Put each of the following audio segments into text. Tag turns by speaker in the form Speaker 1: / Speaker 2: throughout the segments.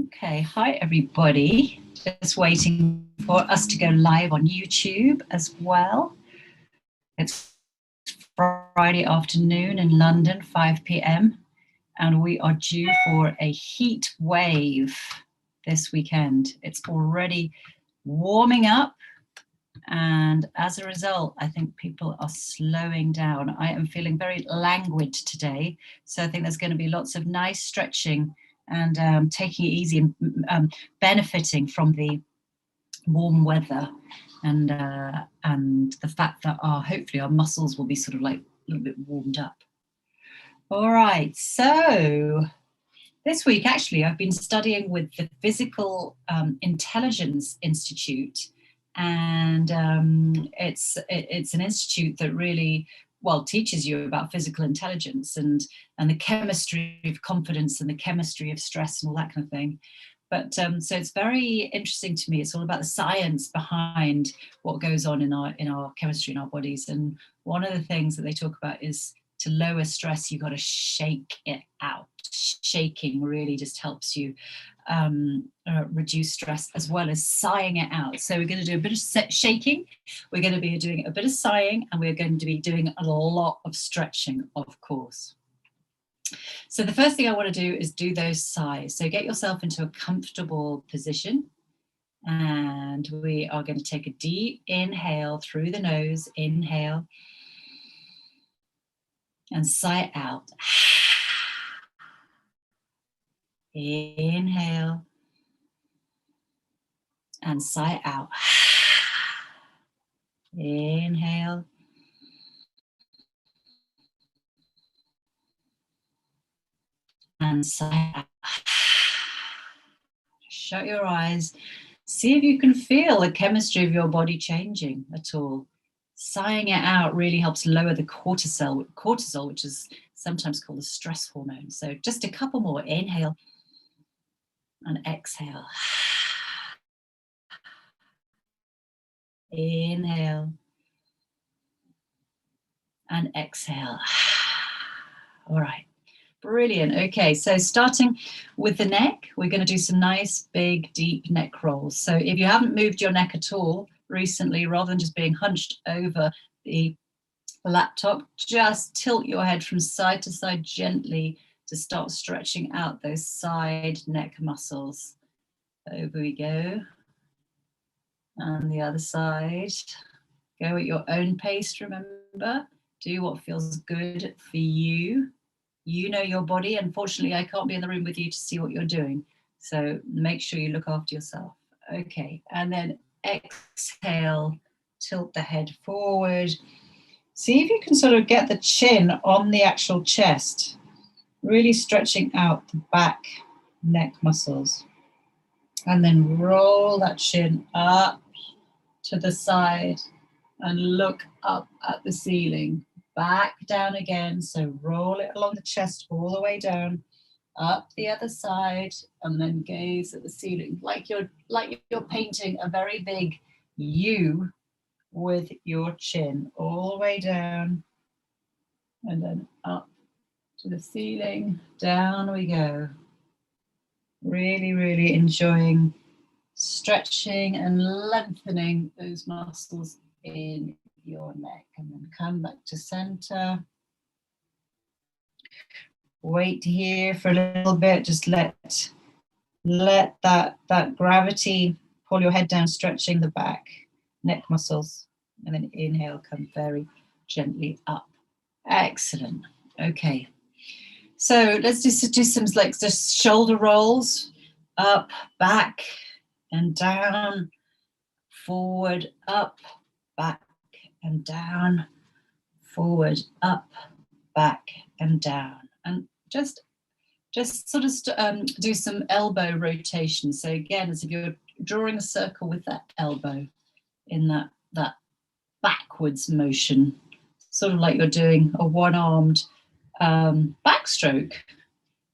Speaker 1: Okay, hi everybody. Just waiting for us to go live on YouTube as well. It's Friday afternoon in London, 5 p.m. and we are due for a heat wave this weekend. It's already warming up, and as a result, I think people are slowing down. I am feeling very languid today, so I think there's going to be lots of nice stretching and taking it easy and benefiting from the warm weather and the fact that hopefully our muscles will be sort of like a little bit warmed up. All right, so this week actually I've been studying with the Physical Intelligence Institute, and it's an institute that really teaches you about physical intelligence and the chemistry of confidence and the chemistry of stress and all that kind of thing. But so it's very interesting to me. It's all about the science behind what goes on in our chemistry in our bodies. And one of the things that they talk about is to lower stress, you've got to shake it out. Shaking really just helps you reduce stress as well as sighing it out. So we're going to do a bit of shaking, we're going to be doing a bit of sighing, and we're going to be doing a lot of stretching, of course. So the first thing I want to do is do those sighs. So get yourself into a comfortable position, and we are going to take a deep inhale through the nose. Inhale and sigh out. Inhale and sigh out. Inhale and sigh out. Shut your eyes. See if you can feel the chemistry of your body changing at all. Sighing it out really helps lower the cortisol, which is sometimes called the stress hormone. So just a couple more. Inhale and exhale. Inhale and exhale. All right. Brilliant. Okay, so starting with the neck, we're going to do some nice, big, deep neck rolls. So if you haven't moved your neck at all recently, rather than just being hunched over the laptop, just tilt your head from side to side gently to start stretching out those side neck muscles. Over we go. And the other side. Go at your own pace, remember. Do what feels good for you. You know your body. Unfortunately, I can't be in the room with you to see what you're doing. So make sure you look after yourself. Okay, and then exhale, tilt the head forward. See if you can sort of get the chin on the actual chest, really stretching out the back neck muscles. And then roll that chin up to the side and look up at the ceiling. Back down again, so roll it along the chest all the way down, up the other side, and then gaze at the ceiling like you're painting a very big U with your chin all the way down, and then up to the ceiling. Down we go. Really, really enjoying stretching and lengthening those muscles in your neck, and then come back to center. Wait here for a little bit. Just let that gravity pull your head down, stretching the back neck muscles, and then inhale, come very gently up. Excellent. Okay, so let's just do some like just shoulder rolls, up, back, and down, forward, up, back, and down, forward, up, back, and down. And just sort of do some elbow rotation. So again, as if you're drawing a circle with that elbow in that backwards motion, sort of like you're doing a one-armed backstroke.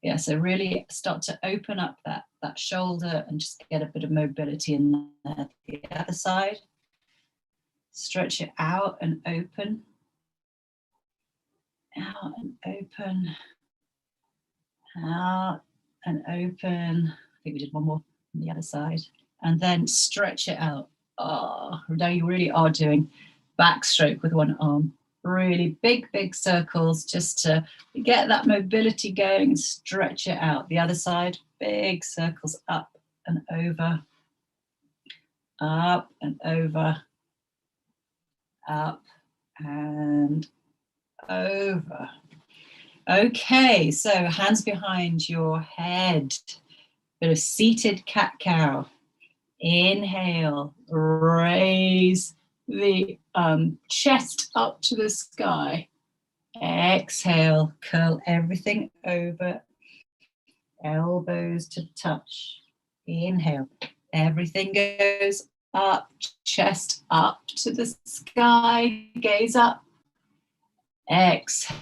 Speaker 1: Yeah, so really start to open up that shoulder and just get a bit of mobility in there. The other side, stretch it out and open, out and open, out and open. think we did one more on the other side. And then stretch it out. Oh, now you really are doing backstroke with one arm. Really big, big circles just to get that mobility going and stretch it out. The other side, big circles up and over, up and over, up and over. Okay, so hands behind your head. Bit of seated cat-cow. Inhale, raise the chest up to the sky. Exhale, curl everything over. Elbows to touch. Inhale, everything goes up, chest up to the sky, gaze up. Exhale,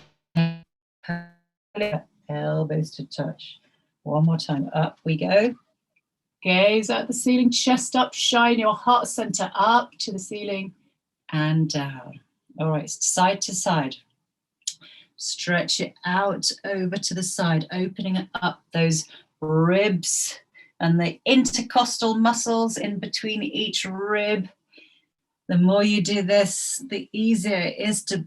Speaker 1: elbows to touch. One more time, up we go. Gaze at the ceiling, chest up, shine your heart center up to the ceiling and down. All right, side to side. Stretch it out over to the side, opening up those ribs and the intercostal muscles in between each rib. The more you do this, the easier it is to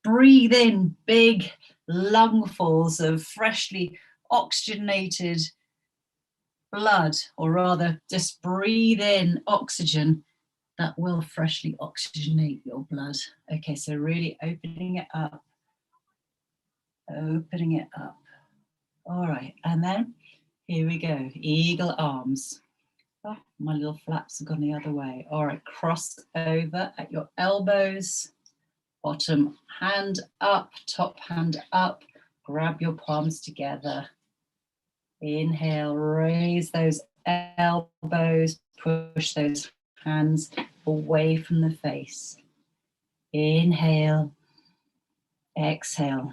Speaker 1: breathe in big lungfuls of freshly oxygenated blood, or rather just breathe in oxygen that will freshly oxygenate your blood. Okay, so really opening it up, opening it up. All right, and then here we go, eagle arms. Oh, my little flaps have gone the other way. All right, cross over at your elbows, bottom hand up, top hand up, grab your palms together. Inhale, raise those elbows, push those hands away from the face. Inhale, exhale.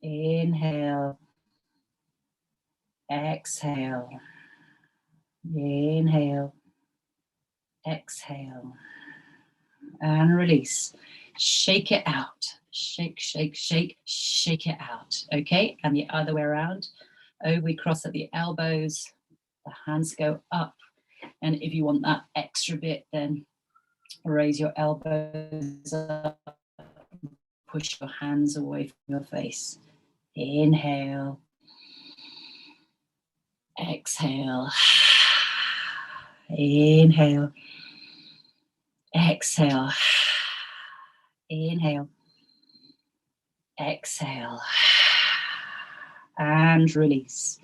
Speaker 1: Inhale, exhale. Inhale, exhale. And release. Shake it out. Shake, shake, shake, shake it out. Okay, and the other way around. Oh, we cross at the elbows. The hands go up. And if you want that extra bit, then raise your elbows up. Push your hands away from your face. Inhale. Exhale. Inhale. Exhale. Inhale. Exhale. And release.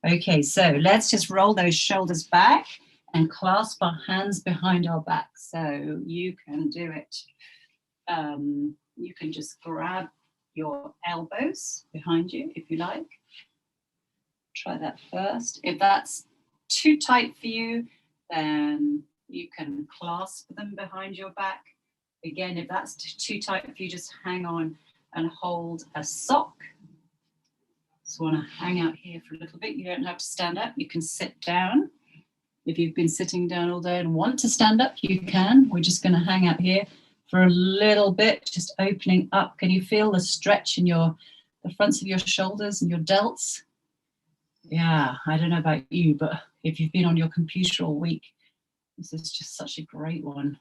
Speaker 1: Okay, so let's just roll those shoulders back and clasp our hands behind our back. So you can do it. You can just grab your elbows behind you if you like. Try that first. If that's too tight for you, then you can clasp them behind your back. Again, if that's too tight for you, just hang on and hold a sock. Just want to hang out here for a little bit. You don't have to stand up. You can sit down. If you've been sitting down all day and want to stand up, you can. We're just going to hang out here for a little bit, just opening up. Can you feel the stretch in the fronts of your shoulders and your delts? Yeah, I don't know about you, but if you've been on your computer all week, this is just such a great one.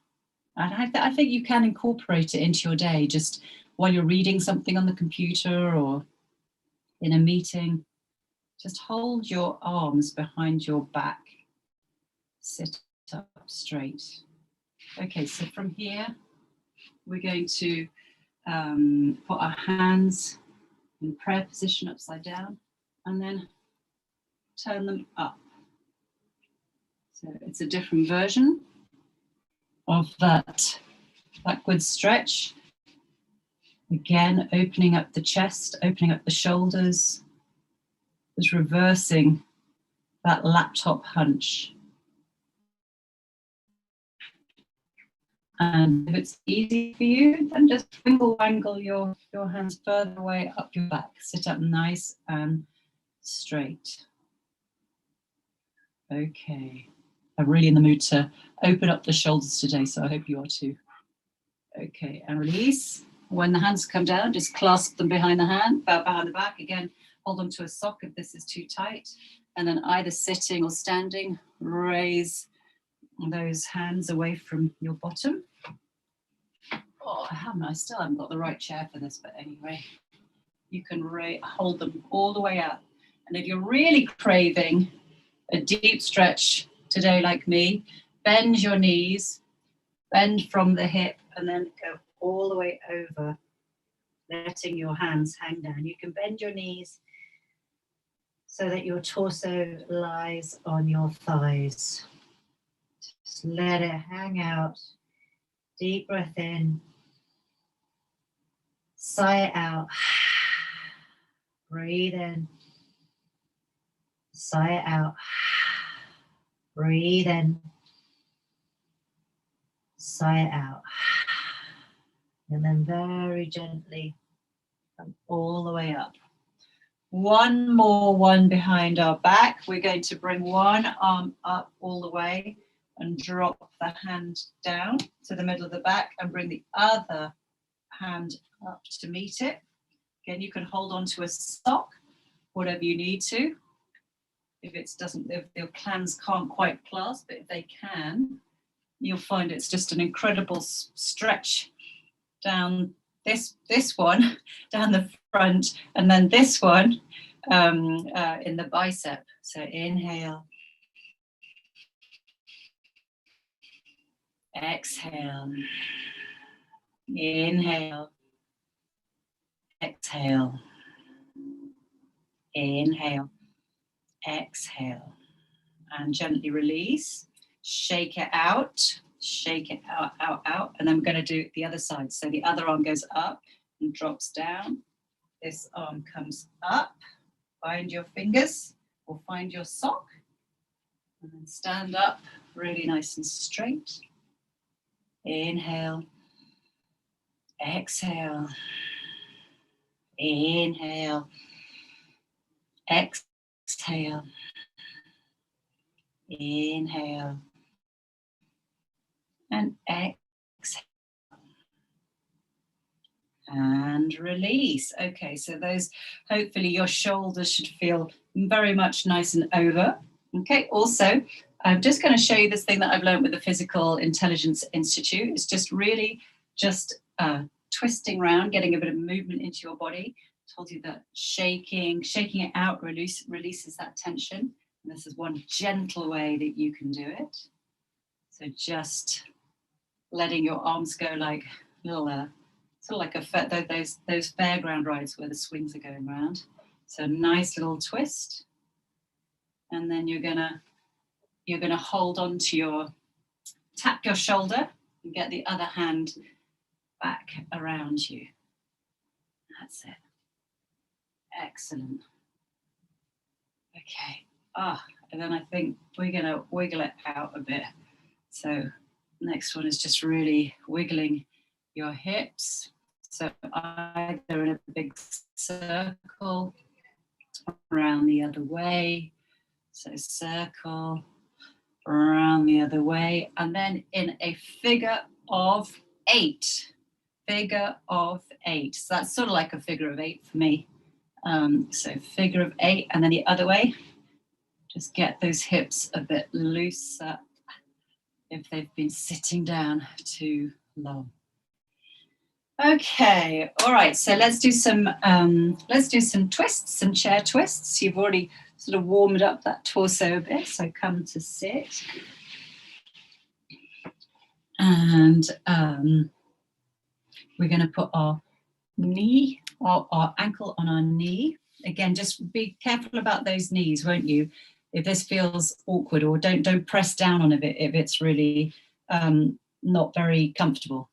Speaker 1: And I think you can incorporate it into your day, just while you're reading something on the computer or in a meeting. Just hold your arms behind your back. Sit up straight. Okay, so from here, we're going to put our hands in prayer position upside down and then turn them up. So it's a different version of that backward stretch. Again, opening up the chest, opening up the shoulders, just reversing that laptop hunch. And if it's easy for you, then just wangle your hands further away up your back. Sit up nice and straight. Okay. I'm really in the mood to open up the shoulders today, so I hope you are too. Okay, and release. When the hands come down, just clasp them behind the back again, hold on to a sock if this is too tight. And then either sitting or standing, raise those hands away from your bottom. Oh, I still haven't got the right chair for this, but anyway, you can hold them all the way up. And if you're really craving a deep stretch today like me, bend your knees, bend from the hip, and then go all the way over, letting your hands hang down. You can bend your knees so that your torso lies on your thighs. Just let it hang out. Deep breath in. Sigh it out. Breathe in. Sigh it out. Breathe in. Sigh it out. And then very gently come all the way up. One more one behind our back. We're going to bring one arm up all the way and drop the hand down to the middle of the back and bring the other hand up to meet it. Again, you can hold on to a sock, whatever you need to. If your hands can't quite clasp, but if they can, you'll find it's just an incredible stretch down this one down the front, and then this one in the bicep. So inhale, exhale, inhale, exhale, inhale, exhale, and gently release. Shake it out. Shake it out, out, out. And then we're going to do the other side. So the other arm goes up and drops down. This arm comes up. Find your fingers or find your sock. And then stand up really nice and straight. Inhale. Exhale. Inhale. Exhale. Inhale. And exhale. And release. Okay, so those, hopefully your shoulders should feel very much nice and over. Okay, also, I'm just going to show you this thing that I've learned with the Physical Intelligence Institute. It's just really just twisting around, getting a bit of movement into your body. I told you that shaking it out releases that tension. And this is one gentle way that you can do it. So just letting your arms go like little, sort of like those fairground rides where the swings are going around. So nice little twist, and then you're gonna hold on to tap your shoulder and get the other hand back around you. That's it. Excellent. Okay. And then I think we're gonna wiggle it out a bit. So next one is just really wiggling your hips. So either in a big circle, around the other way. So circle, around the other way. And then in a figure of 8. Figure of 8. So that's sort of like a figure of 8 for me. So figure of 8, and then the other way. Just get those hips a bit looser if they've been sitting down too long. Okay, all right, so let's do some twists, some chair twists. You've already sort of warmed up that torso a bit, so come to sit. And we're going to put our knee, our ankle on our knee. Again, just be careful about those knees, won't you? If this feels awkward, or don't press down on it if it's really not very comfortable.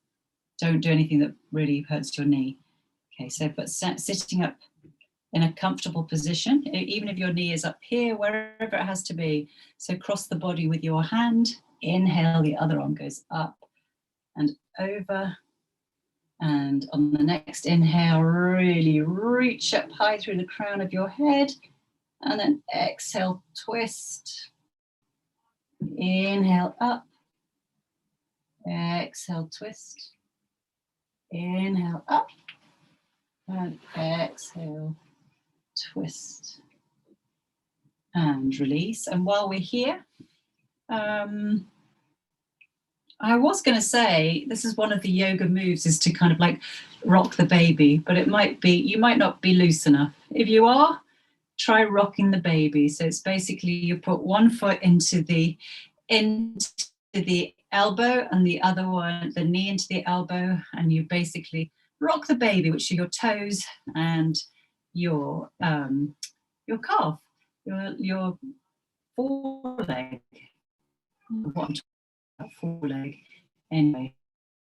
Speaker 1: Don't do anything that really hurts your knee. Okay, so but sitting up in a comfortable position, even if your knee is up here, wherever it has to be. So cross the body with your hand. Inhale, the other arm goes up and over. And on the next inhale, really reach up high through the crown of your head. And then exhale, twist. Inhale, up. Exhale, twist. Inhale, up. And exhale, twist, and release. And while we're here, I was going to say, this is one of the yoga moves, is to kind of like rock the baby, but it might be, you might not be loose enough. If you are, try rocking the baby. So it's basically you put one foot into the elbow and the other one, the knee into the elbow, and you basically rock the baby, which are your toes and your calf, your foreleg. Foreleg. Anyway,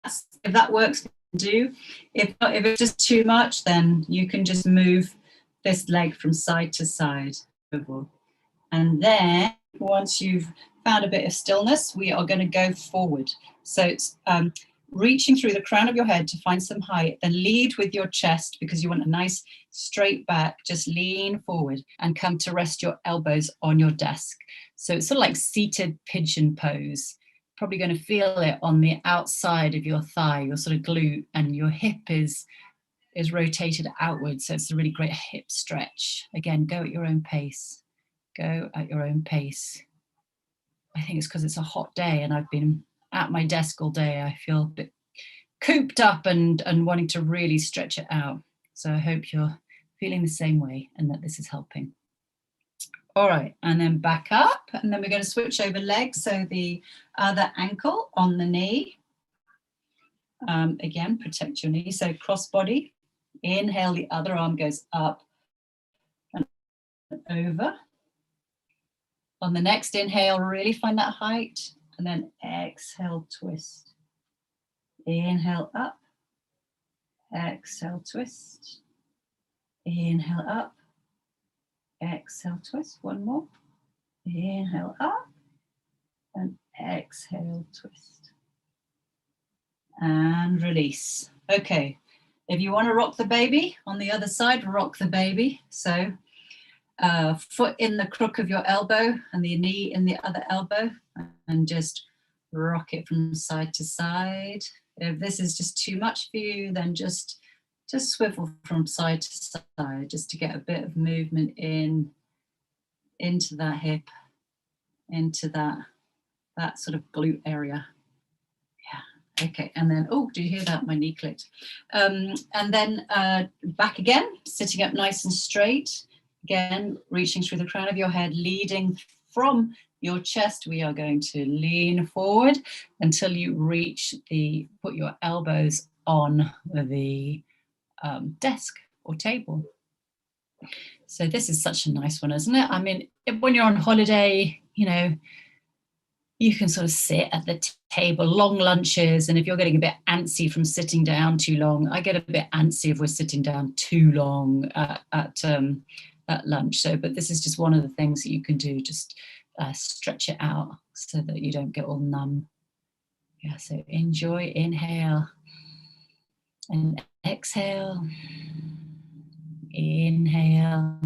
Speaker 1: if that works, do. If not, if it's just too much, then you can just move this leg from side to side. And then once you've found a bit of stillness, we are going to go forward. So it's reaching through the crown of your head to find some height, then lead with your chest because you want a nice straight back. Just lean forward and come to rest your elbows on your desk. So it's sort of like seated pigeon pose. Probably going to feel it on the outside of your thigh, your sort of glute, and your hip is rotated outwards. So it's a really great hip stretch. Again, go at your own pace. Go at your own pace. I think it's because it's a hot day and I've been at my desk all day. I feel a bit cooped up and wanting to really stretch it out. So I hope you're feeling the same way and that this is helping. All right, and then back up, and then we're going to switch over legs. So the other ankle on the knee. Again, protect your knee. So cross body. Inhale, the other arm goes up and over. On the next inhale, really find that height, and then exhale, twist. Inhale up, exhale, twist. Inhale up, exhale, twist. One more. Inhale up, and exhale, twist. And release. Okay, if you want to rock the baby, on the other side, rock the baby. So foot in the crook of your elbow and the knee in the other elbow, and just rock it from side to side. If this is just too much for you, then just swivel from side to side, just to get a bit of movement into that hip, into that sort of glute area. Yeah, okay, and then, oh, do you hear that? My knee clicked. And then back again, sitting up nice and straight. Again, reaching through the crown of your head, leading from your chest. We are going to lean forward until you put your elbows on the desk or table. So this is such a nice one, isn't it? I mean, when you're on holiday, you know, you can sort of sit at the table, long lunches, and if you're getting a bit antsy from sitting down too long, I get a bit antsy if we're sitting down too long at lunch. So, but this is just one of the things that you can do, just stretch it out so that you don't get all numb. Yeah, so enjoy, inhale and exhale, inhale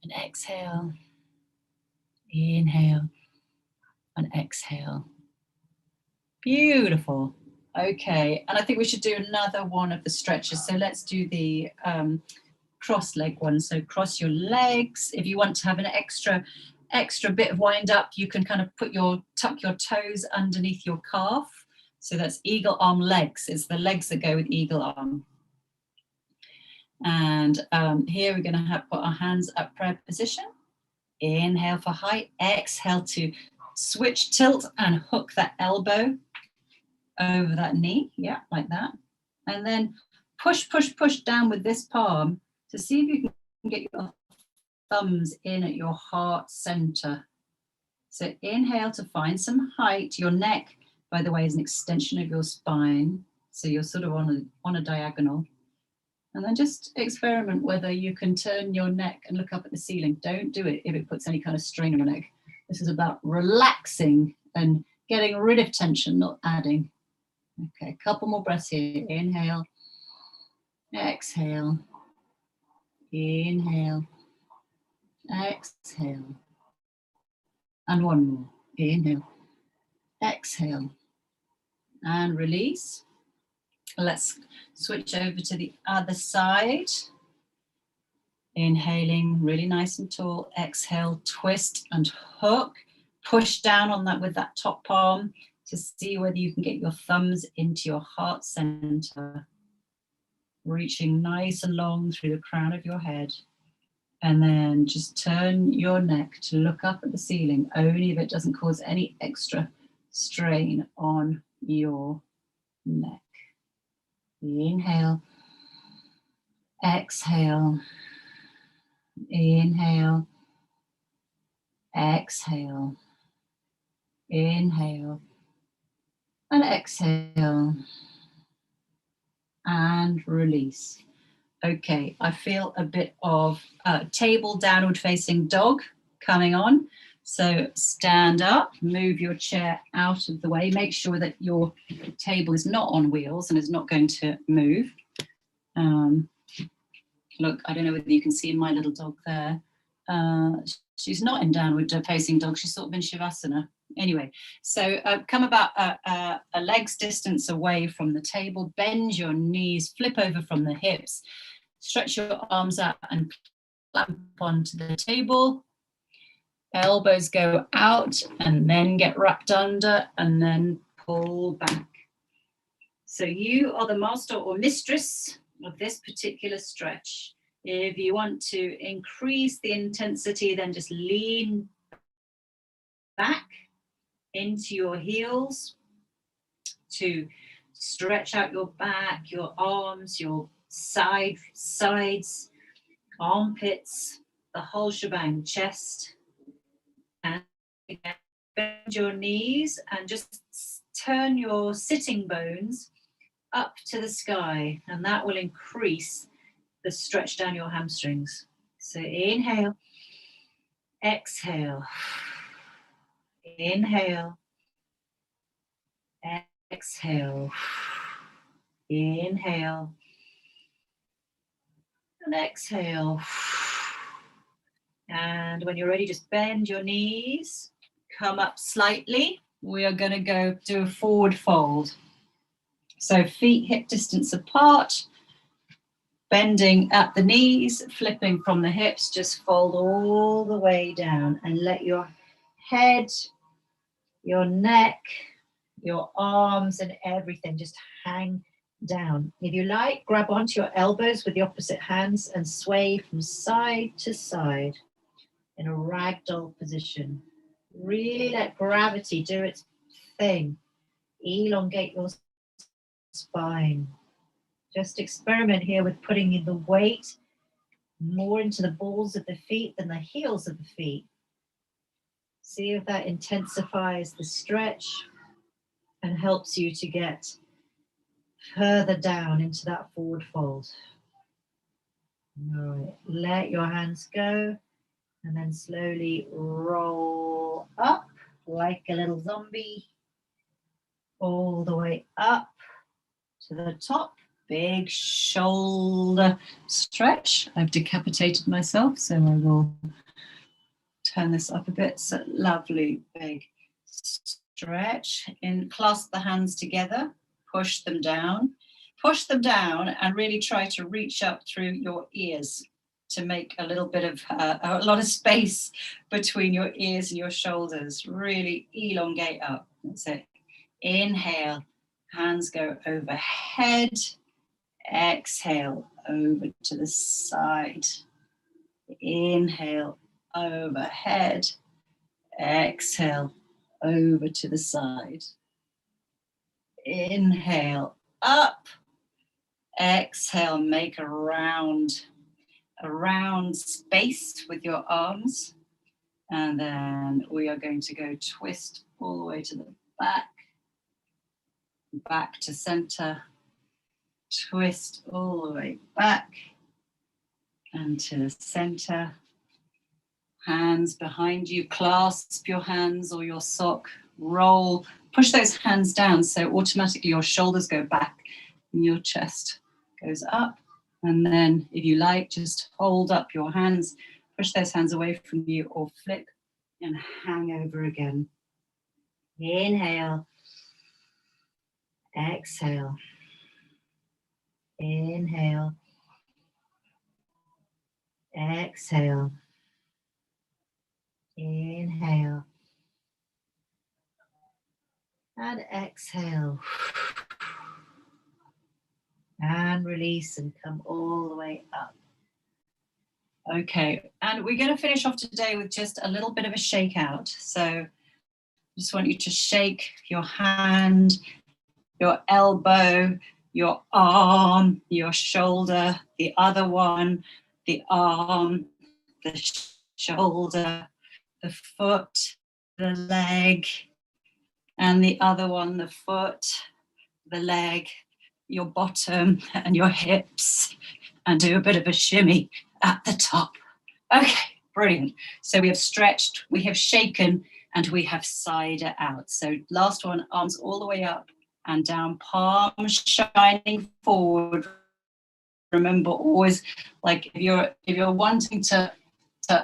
Speaker 1: and exhale, inhale and exhale. Beautiful. Okay, and I think we should do another one of the stretches. So let's do the cross leg one. So cross your legs. If you want to have an extra bit of wind up, you can kind of tuck your toes underneath your calf. So that's eagle arm legs. It's the legs that go with eagle arm. And here we're going to put our hands up, prayer position. Inhale for height. Exhale to switch, tilt, and hook that elbow over that knee. Yeah, like that. And then push down with this palm to see if you can get your thumbs in at your heart center. So inhale to find some height. Your neck, by the way, is an extension of your spine. So you're sort of on a diagonal. And then just experiment whether you can turn your neck and look up at the ceiling. Don't do it if it puts any kind of strain on your neck. This is about relaxing and getting rid of tension, not adding. Okay, a couple more breaths here. Inhale, exhale, inhale, exhale. And one more. Inhale, exhale, and release. Let's switch over to the other side. Inhaling, really nice and tall. Exhale, twist and hook. Push down on that with that top palm to see whether you can get your thumbs into your heart center. Reaching nice and long through the crown of your head. And then just turn your neck to look up at the ceiling, only if it doesn't cause any extra strain on your neck. Inhale. Exhale. Inhale. Exhale. Inhale. And exhale. And release. Okay, I feel a bit of table downward facing dog coming on. So stand up, move your chair out of the way. Make sure that your table is not on wheels and is not going to move. Look, I don't know whether you can see my little dog there. She's not in downward facing dog. She's sort of in Shavasana. Anyway, so come about a leg's distance away from the table. Bend your knees, flip over from the hips. Stretch your arms out and clamp onto the table. Elbows go out and then get wrapped under and then pull back. So you are the master or mistress of this particular stretch. If you want to increase the intensity, then just lean back into your heels to stretch out your back, your arms, your sides, armpits, the whole shebang, chest. And again, bend your knees and just turn your sitting bones up to the sky, and that will increase the stretch down your hamstrings. So inhale, exhale, inhale, exhale, inhale, and exhale. And when you're ready, just bend your knees, come up slightly. We are going to go do a forward fold. So feet hip distance apart, bending at the knees, flipping from the hips, just fold all the way down and let your head, your neck, your arms and everything just hang down. If you like, grab onto your elbows with the opposite hands and sway from side to side in a ragdoll position. Really let gravity do its thing. Elongate your spine. Just experiment here with putting the weight more into the balls of the feet than the heels of the feet. See if that intensifies the stretch and helps you to get further down into that forward fold. All right, let your hands go and then slowly roll up like a little zombie, all the way up to the top. Big shoulder stretch. I've decapitated myself, so I will turn this up a bit. So lovely big stretch. Clasp the hands together, push them down and really try to reach up through your ears to make a little bit of a lot of space between your ears and your shoulders. Really elongate up. That's it. Inhale, hands go overhead. Exhale, over to the side. Inhale, overhead. Exhale, over to the side. Inhale, up. Exhale, make a round space with your arms. And then we are going to go twist all the way to the back to center. Twist all the way back and to the center. Hands behind you, clasp your hands or your sock, roll, push those hands down so automatically your shoulders go back and your chest goes up. And then if you like, just hold up your hands, push those hands away from you or flip and hang over again. Inhale, exhale. Inhale, Exhale. Inhale. And exhale. And release and come all the way up. Okay, and we're going to finish off today with just a little bit of a shake out. So I just want you to shake your hand, your elbow, your arm, your shoulder, the other one, the arm, the shoulder, the foot, the leg, and the other one, the foot, the leg, your bottom and your hips, and do a bit of a shimmy at the top. Okay, brilliant. So we have stretched, we have shaken, and we have sighed it out. So last one, arms all the way up and down, palms shining forward. Remember, always, like if you're wanting to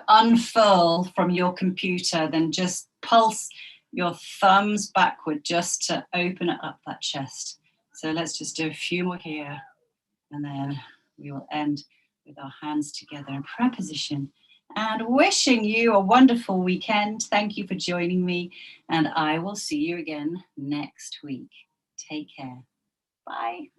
Speaker 1: unfurl from your computer, then just pulse your thumbs backward just to open it up, that chest. So let's just do a few more here, and then we will end with our hands together in prayer position. And wishing you a wonderful weekend. Thank you for joining me, and I will see you again next week. Take care. Bye.